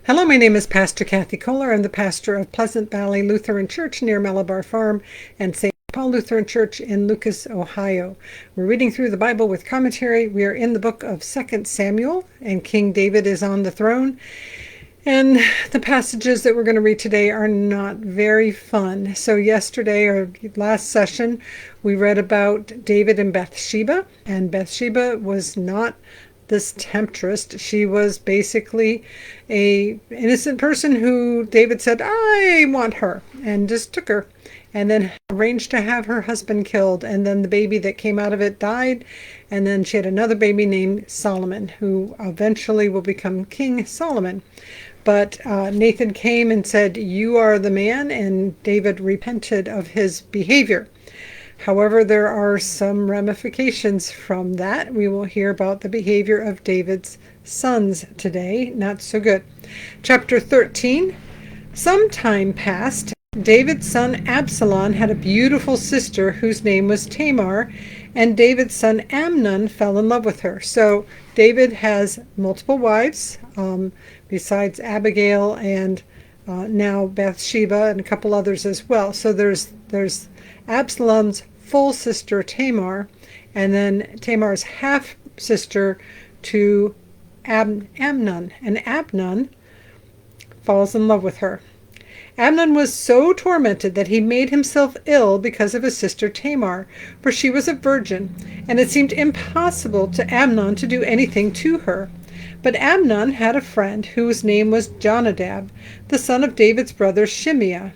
Hello, my name is Pastor Kris Kollar. I'm the pastor of Pleasant Valley Lutheran Church near Malabar Farm and St. Paul Lutheran Church in Lucas, Ohio. We're reading through the Bible with commentary. We are in the book of 2 Samuel, and King David is on the throne. And the passages that we're going to read today are not very fun. So yesterday, or last session, we read about David and Bathsheba, and Bathsheba was not this temptress. She was basically a innocent person who David said, I want her, and just took her, and then arranged to have her husband killed, and then the baby that came out of it died, and then she had another baby named Solomon, who eventually will become King Solomon. But Nathan came and said, you are the man, and David repented of his behavior. However, there are some ramifications from that. We will hear about the behavior of David's sons today. Not so good. Chapter 13. Some time passed. David's son Absalom had a beautiful sister whose name was Tamar, and David's son Amnon fell in love with her. So David has multiple wives, besides Abigail and now Bathsheba and a couple others as well. So there's Absalom's full sister Tamar, and then Tamar's half sister to Amnon, and Amnon falls in love with her. Amnon was so tormented that he made himself ill because of his sister Tamar, for she was a virgin, and it seemed impossible to Amnon to do anything to her. But Amnon had a friend whose name was Jonadab, the son of David's brother Shimea,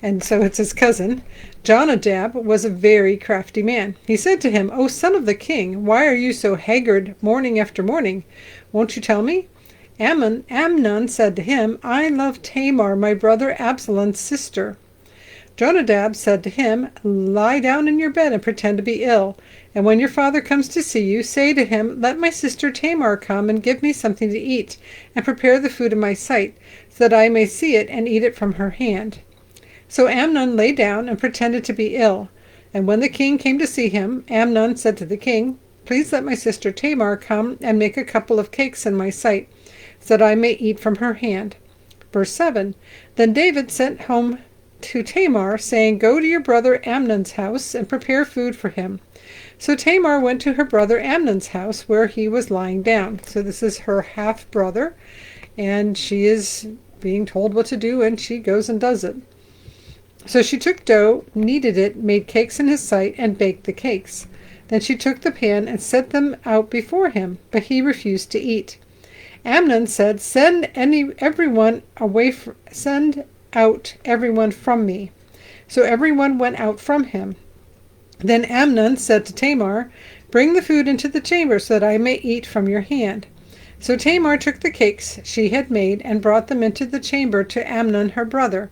and so it's his cousin. Jonadab was a very crafty man. He said to him, O son of the king, why are you so haggard morning after morning? Won't you tell me? Amnon said to him, I love Tamar, my brother Absalom's sister. Jonadab said to him, lie down in your bed and pretend to be ill, and when your father comes to see you, say to him, let my sister Tamar come and give me something to eat, and prepare the food in my sight, so that I may see it and eat it from her hand. So Amnon lay down and pretended to be ill, and when the king came to see him, Amnon said to the king, please let my sister Tamar come and make a couple of cakes in my sight, so that I may eat from her hand. Verse 7, Then David sent home to Tamar, saying, go to your brother Amnon's house and prepare food for him. So Tamar went to her brother Amnon's house, where he was lying down. So this is her half-brother, and she is being told what to do, and she goes and does it. So she took dough, kneaded it, made cakes in his sight, and baked the cakes. Then she took the pan and set them out before him, but he refused to eat. Amnon said, send out everyone from me. So everyone went out from him. Then Amnon said to Tamar, bring the food into the chamber, so that I may eat from your hand. So Tamar took the cakes she had made and brought them into the chamber to Amnon her brother.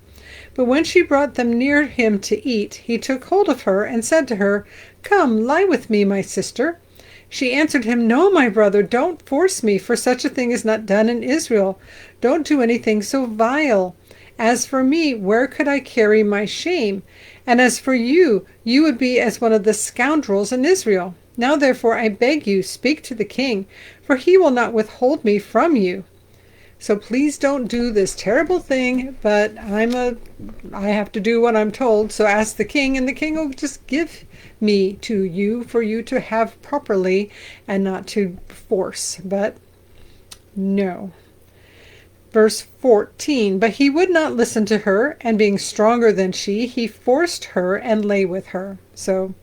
But when she brought them near him to eat, he took hold of her and said to her, come, lie with me, my sister. She answered him, no, my brother, don't force me, for such a thing is not done in Israel. Don't do anything so vile. As for me, where could I carry my shame? And as for you, you would be as one of the scoundrels in Israel. Now therefore I beg you, speak to the king, for he will not withhold me from you. So please don't do this terrible thing, but I have to do what I'm told, so ask the king, and the king will just give me to you for you to have properly and not to force. But no. Verse 14, but he would not listen to her, and being stronger than she, he forced her and lay with her. So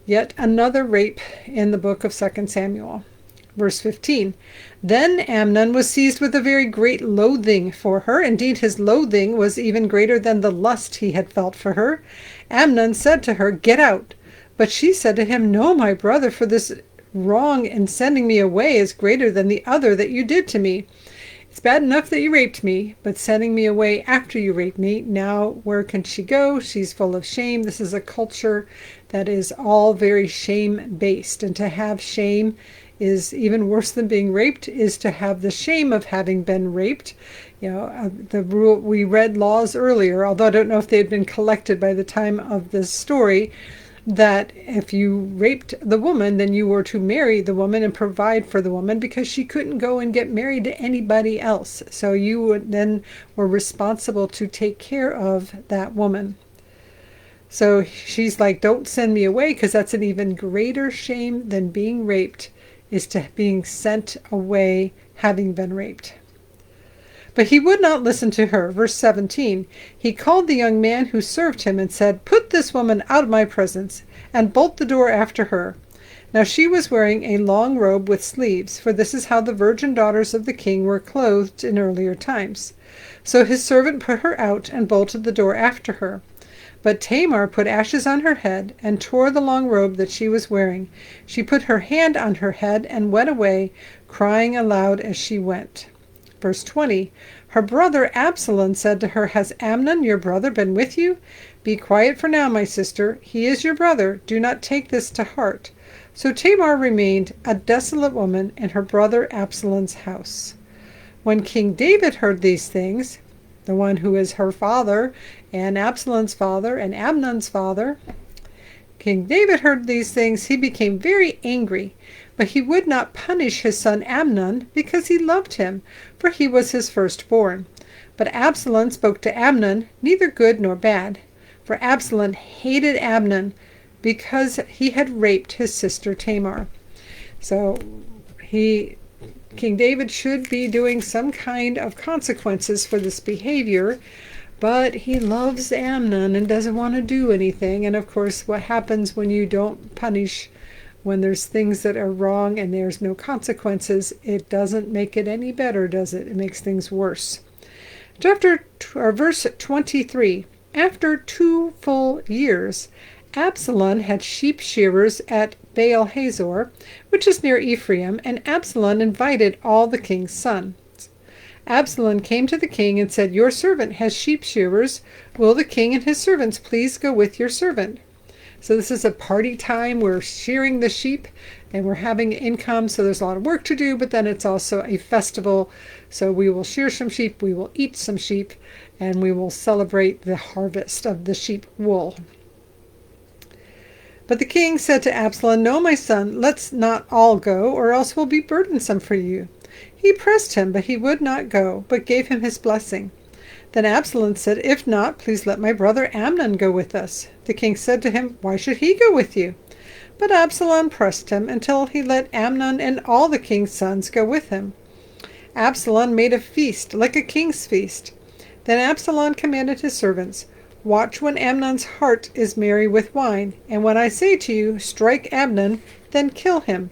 yet another rape in the book of 2 Samuel. Verse 15, then Amnon was seized with a very great loathing for her. Indeed, his loathing was even greater than the lust he had felt for her. Amnon said to her, get out. But she said to him, no, my brother, for this wrong in sending me away is greater than the other that you did to me. It's bad enough that you raped me, but sending me away after you raped me, now where can she go? She's full of shame. This is a culture that is all very shame-based, and to have shame is even worse than being raped, is to have the shame of having been raped. The rule, we read laws earlier, although I don't know if they had been collected by the time of this story, that if you raped the woman, then you were to marry the woman and provide for the woman, because she couldn't go and get married to anybody else. So you would then were responsible to take care of that woman. So she's like, don't send me away, because that's an even greater shame than being raped, is to being sent away having been raped. But he would not listen to her. Verse 17, he called the young man who served him and said, put this woman out of my presence, and bolt the door after her. Now she was wearing a long robe with sleeves, for this is how the virgin daughters of the king were clothed in earlier times. So his servant put her out and bolted the door after her. But Tamar put ashes on her head and tore the long robe that she was wearing. She put her hand on her head and went away, crying aloud as she went. Verse 20, her brother Absalom said to her, has Amnon your brother been with you? Be quiet for now, my sister. He is your brother. Do not take this to heart. So Tamar remained a desolate woman in her brother Absalom's house. When King David heard these things, the one who is her father and Absalom's father and Amnon's father, King David heard these things, he became very angry. But he would not punish his son Amnon, because he loved him, for he was his firstborn. But Absalom spoke to Amnon, neither good nor bad. For Absalom hated Amnon, because he had raped his sister Tamar. So King David should be doing some kind of consequences for this behavior, but he loves Amnon and doesn't want to do anything. And of course, what happens when you don't punish, when there's things that are wrong and there's no consequences, it doesn't make it any better, does it? It makes things worse. Verse 23, after 2 full years, Absalom had sheep shearers at Baal Hazor, which is near Ephraim, and Absalom invited all the king's sons. Absalom came to the king and said, your servant has sheep shearers. Will the king and his servants please go with your servant? So this is a party time. We're shearing the sheep and we're having income. So there's a lot of work to do, but then it's also a festival. So we will shear some sheep, we will eat some sheep, and we will celebrate the harvest of the sheep wool. But the king said to Absalom, no, my son, let's not all go, or else we'll be burdensome for you. He pressed him, but he would not go, but gave him his blessing. Then Absalom said, if not, please let my brother Amnon go with us. The king said to him, why should he go with you? But Absalom pressed him until he let Amnon and all the king's sons go with him. Absalom made a feast, like a king's feast. Then Absalom commanded his servants, watch when Amnon's heart is merry with wine, and when I say to you, strike Amnon, then kill him.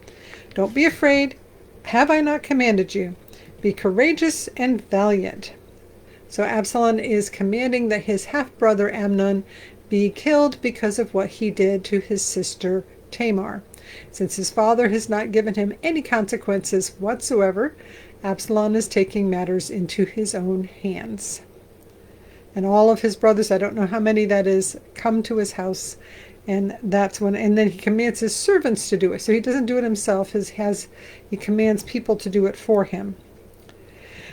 Don't be afraid. Have I not commanded you? Be courageous and valiant. So Absalom is commanding that his half-brother Amnon be killed because of what he did to his sister Tamar. Since his father has not given him any consequences whatsoever, Absalom is taking matters into his own hands. And all of his brothers, I don't know how many that is, come to his house, and that's when, and then he commands his servants to do it. So he doesn't do it himself, he commands people to do it for him.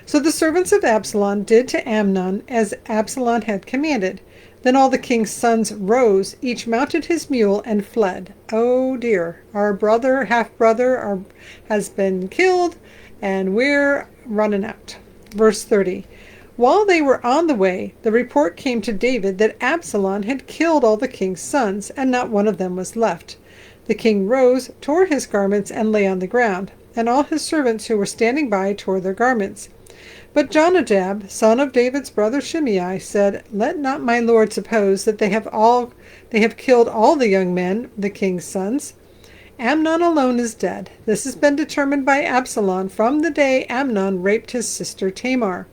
So the servants of Absalom did to Amnon as Absalom had commanded. Then all the king's sons rose, each mounted his mule, and fled. Oh dear, our brother, half-brother, has been killed, and we're running out. Verse 30. While they were on the way, the report came to David that Absalom had killed all the king's sons, and not one of them was left. The king rose, tore his garments, and lay on the ground, and all his servants who were standing by tore their garments. But Jonadab, son of David's brother Shimei, said, let not my lord suppose that they have killed all the young men, the king's sons. Amnon alone is dead. This has been determined by Absalom from the day Amnon raped his sister Tamar.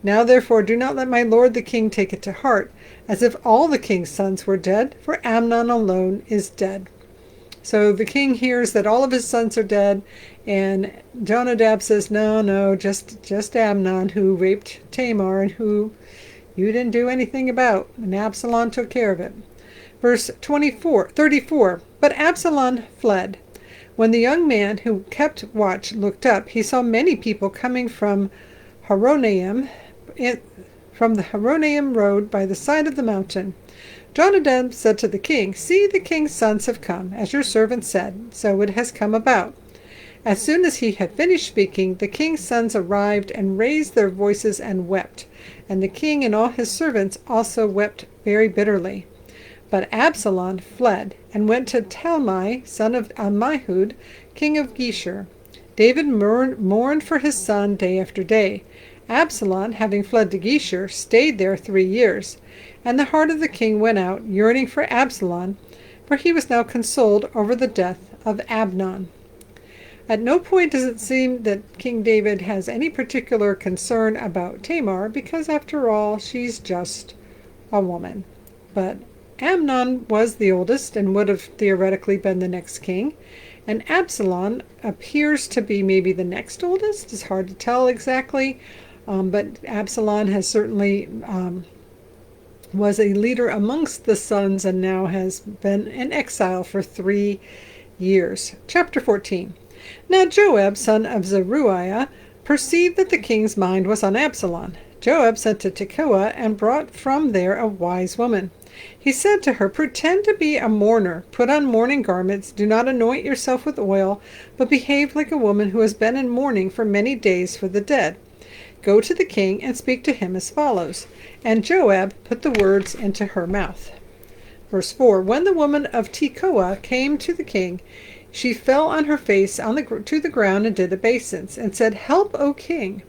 Now therefore do not let my lord the king take it to heart, as if all the king's sons were dead, for Amnon alone is dead. So the king hears that all of his sons are dead, and Jonadab says, no, just Amnon, who raped Tamar and who you didn't do anything about. And Absalom took care of it. Verse 34, but Absalom fled. When the young man who kept watch looked up, he saw many people coming from the Horonaim road by the side of the mountain. Jonadab said to the king, "See, the king's sons have come, as your servant said, so it has come about." As soon as he had finished speaking, the king's sons arrived and raised their voices and wept. And the king and all his servants also wept very bitterly. But Absalom fled and went to Talmai, son of Ammihud, king of Geshur. David mourned for his son day after day. Absalom, having fled to Geshur, stayed there 3 years. And the heart of the king went out, yearning for Absalom, for he was now consoled over the death of Amnon. At no point does it seem that King David has any particular concern about Tamar, because after all, she's just a woman. But Amnon was the oldest and would have theoretically been the next king, and Absalom appears to be maybe the next oldest. It's hard to tell exactly, but Absalom has certainly was a leader amongst the sons and now has been in exile for 3 years. Chapter 14. Now Joab, son of Zeruiah, perceived that the king's mind was on Absalom. Joab sent to Tekoa and brought from there a wise woman. He said to her, "Pretend to be a mourner, put on mourning garments, do not anoint yourself with oil, but behave like a woman who has been in mourning for many days for the dead. Go to the king and speak to him as follows." And Joab put the words into her mouth. Verse 4, When the woman of Tekoa came to the king, she fell on her face to the ground and did obeisance, and said, "Help, O king."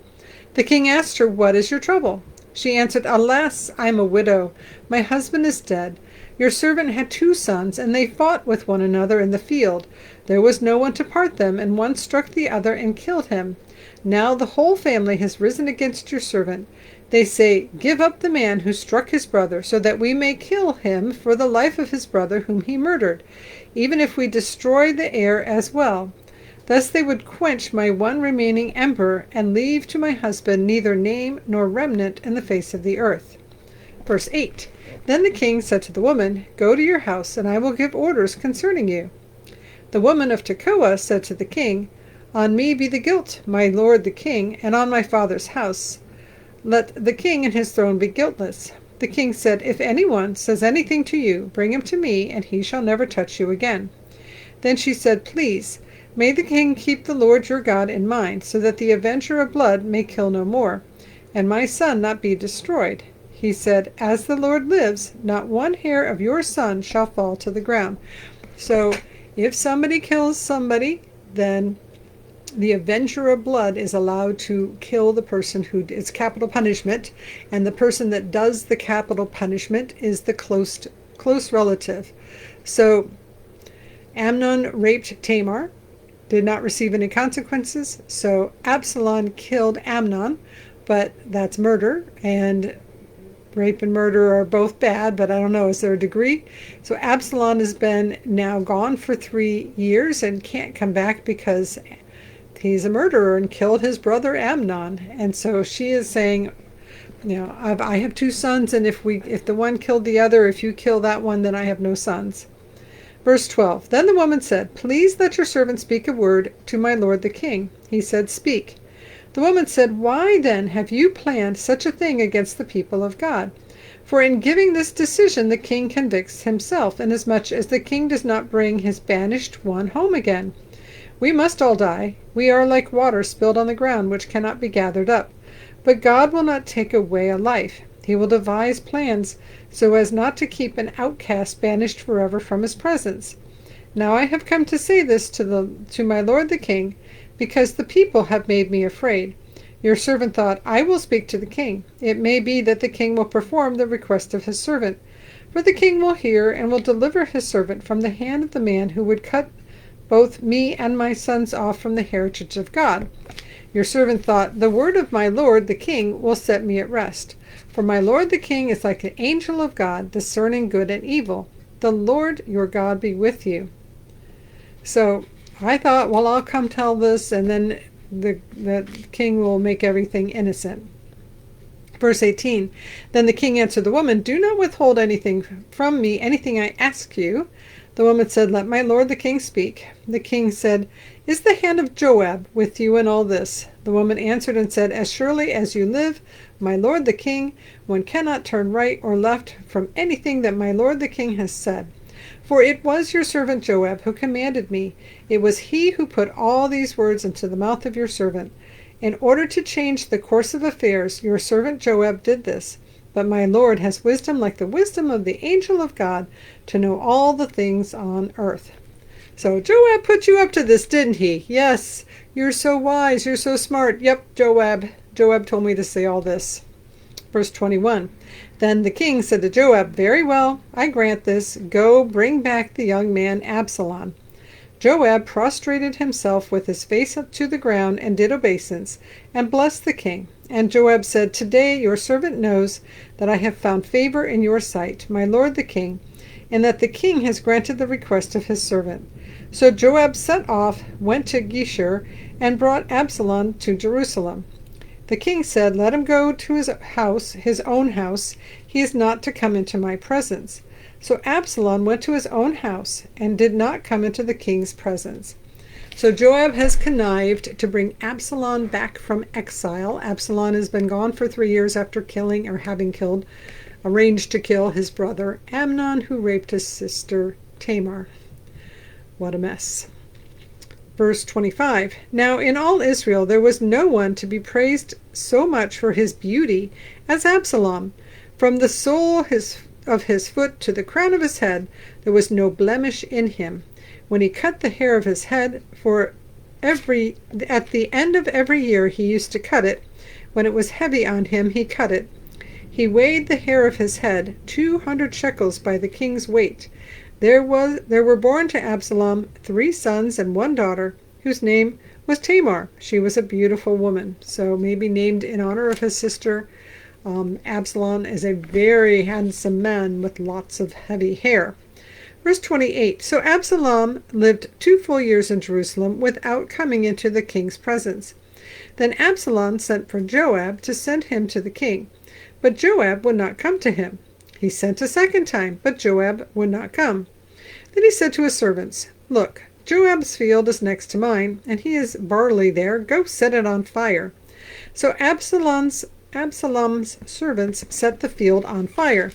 The king asked her, "What is your trouble?" She answered, "Alas, I am a widow. My husband is dead. Your servant had 2 sons, and they fought with one another in the field. There was no one to part them, and one struck the other and killed him. Now the whole family has risen against your servant. They say, 'Give up the man who struck his brother, so that we may kill him for the life of his brother whom he murdered, even if we destroy the heir as well.' Thus they would quench my one remaining ember, and leave to my husband neither name nor remnant in the face of the earth." Verse 8. Then the king said to the woman, "Go to your house, and I will give orders concerning you." The woman of Tekoa said to the king, "On me be the guilt, my lord the king, and on my father's house. Let the king and his throne be guiltless." The king said, "If anyone says anything to you, bring him to me, and he shall never touch you again." Then she said, "Please, may the king keep the Lord your God in mind, so that the avenger of blood may kill no more, and my son not be destroyed." He said, "As the Lord lives, not one hair of your son shall fall to the ground." So if somebody kills somebody, then the avenger of blood is allowed to kill the person who it's capital punishment, and the person that does the capital punishment is the close relative. So Amnon raped Tamar, did not receive any consequences. So Absalom killed Amnon, but that's murder, and rape and murder are both bad, but I don't know, is there a degree? So Absalom has been now gone for 3 years and can't come back because he's a murderer and killed his brother Amnon. And so she is saying, I have 2 sons, and if the one killed the other, if you kill that one, then I have no sons. Verse 12, Then the woman said, "Please let your servant speak a word to my lord the king." He said, "Speak." The woman said, "Why then have you planned such a thing against the people of God? For in giving this decision the king convicts himself, inasmuch as the king does not bring his banished one home again. We must all die. We are like water spilled on the ground, which cannot be gathered up. But God will not take away a life. He will devise plans so as not to keep an outcast banished forever from his presence. Now I have come to say this to my lord the king, because the people have made me afraid. Your servant thought, I will speak to the king. It may be that the king will perform the request of his servant. For the king will hear and will deliver his servant from the hand of the man who would cut both me and my sons off from the heritage of God. Your servant thought, the word of my lord the king will set me at rest. For my lord the king is like an angel of God, discerning good and evil. The Lord your God be with you. So I thought, well, I'll come tell this, and then the king will make everything innocent. Verse 18, Then the king answered the woman, "Do not withhold anything from me, anything I ask you." The woman said, "Let my lord the king speak." The king said, "Is the hand of Joab with you in all this?" The woman answered and said, As surely as you live, my lord the king, one cannot turn right or left from anything that my lord the king has said. For it was your servant Joab who commanded me. It was he who put all these words into the mouth of your servant. In order to change the course of affairs, your servant Joab did this. But my lord has wisdom like the wisdom of the angel of God to know all the things on earth. So Joab put you up to this, didn't he? Yes, you're so wise, you're so smart. Yep, Joab. Joab told me to say all this. Verse 21. Then the king said to Joab, Very well, I grant this. Go, bring back the young man Absalom. Joab prostrated himself with his face up to the ground and did obeisance, and blessed the king. And Joab said, Today your servant knows that I have found favor in your sight, my lord the king, and that the king has granted the request of his servant. So Joab set off, went to Geshur, and brought Absalom to Jerusalem. The king said, Let him go to his house, his own house. He is not to come into my presence. So Absalom went to his own house and did not come into the king's presence. So Joab has connived to bring Absalom back from exile. Absalom has been gone for 3 years after killing or having killed, arranged to kill his brother Amnon, who raped his sister Tamar. What a mess. Verse 25. Now in all Israel there was no one to be praised so much for his beauty as Absalom. From the sole of his foot to the crown of his head there was no blemish in him. When he cut the hair of his head, at the end of every year he used to cut it. When it was heavy on him, he cut it. He weighed the hair of his head 200 shekels by the king's weight. There were born to Absalom 3 sons and 1 daughter, whose name was Tamar. She was a beautiful woman, so maybe named in honor of his sister. Absalom is a very handsome man with lots of heavy hair. Verse 28. So Absalom lived 2 full years in Jerusalem without coming into the king's presence. Then Absalom sent for Joab to send him to the king, but Joab would not come to him. He sent a second time, but Joab would not come. Then he said to his servants, Look, Joab's field is next to mine, and he has barley there. Go set it on fire. So Absalom's servants set the field on fire.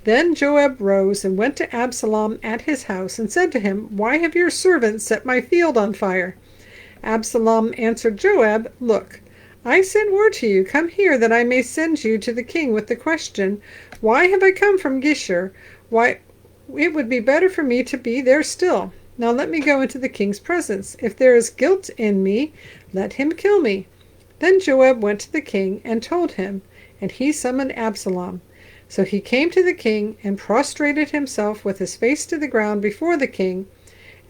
Then Joab rose and went to Absalom at his house and said to him, Why have your servants set my field on fire? Absalom answered Joab, Look, I sent word to you, Come here, that I may send you to the king with the question, Why have I come from Geshur? Why, it would be better for me to be there still. Now let me go into the king's presence. If there is guilt in me, let him kill me. Then Joab went to the king and told him, and he summoned Absalom. So he came to the king and prostrated himself with his face to the ground before the king,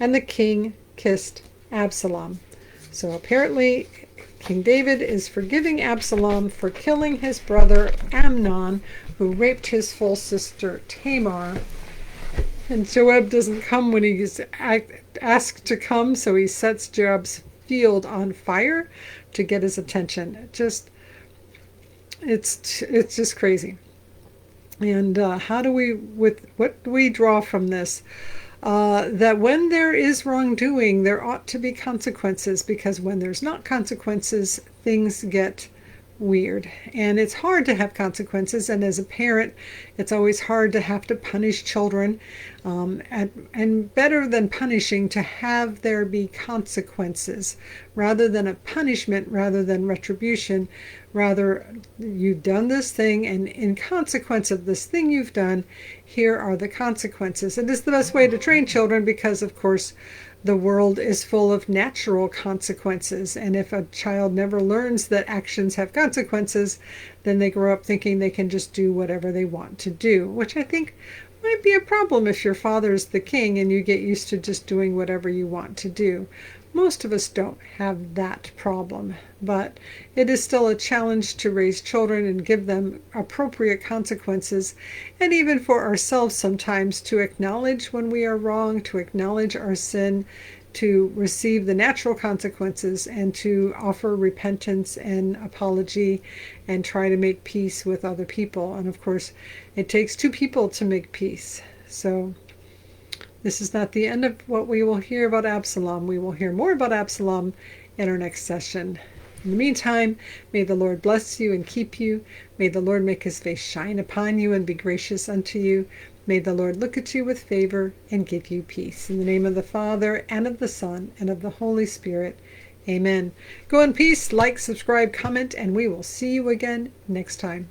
and the king kissed Absalom. So apparently King David is forgiving Absalom for killing his brother Amnon, who raped his full sister Tamar. And Joab doesn't come when he's asked to come, so he sets Joab's field on fire to get his attention. It's just crazy. And what do we draw from this? That when there is wrongdoing, there ought to be consequences, because when there's not consequences, things get weird. And it's hard to have consequences, and as a parent, it's always hard to have to punish children. And better than punishing, to have there be consequences, rather than a punishment, rather than retribution. Rather, you've done this thing, and in consequence of this thing you've done, here are the consequences. It is the best way to train children, because of course the world is full of natural consequences, and if a child never learns that actions have consequences, then they grow up thinking they can just do whatever they want to do, which I think might be a problem if your father's the king and you get used to just doing whatever you want to do. Most of us don't have that problem, but it is still a challenge to raise children and give them appropriate consequences, and even for ourselves sometimes to acknowledge when we are wrong, to acknowledge our sin, to receive the natural consequences, and to offer repentance and apology and try to make peace with other people. And of course, it takes 2 people to make peace. So this is not the end of what we will hear about Absalom. We will hear more about Absalom in our next session. In the meantime, may the Lord bless you and keep you. May the Lord make his face shine upon you and be gracious unto you. May the Lord look at you with favor and give you peace. In the name of the Father, and of the Son, and of the Holy Spirit. Amen. Go in peace, like, subscribe, comment, and we will see you again next time.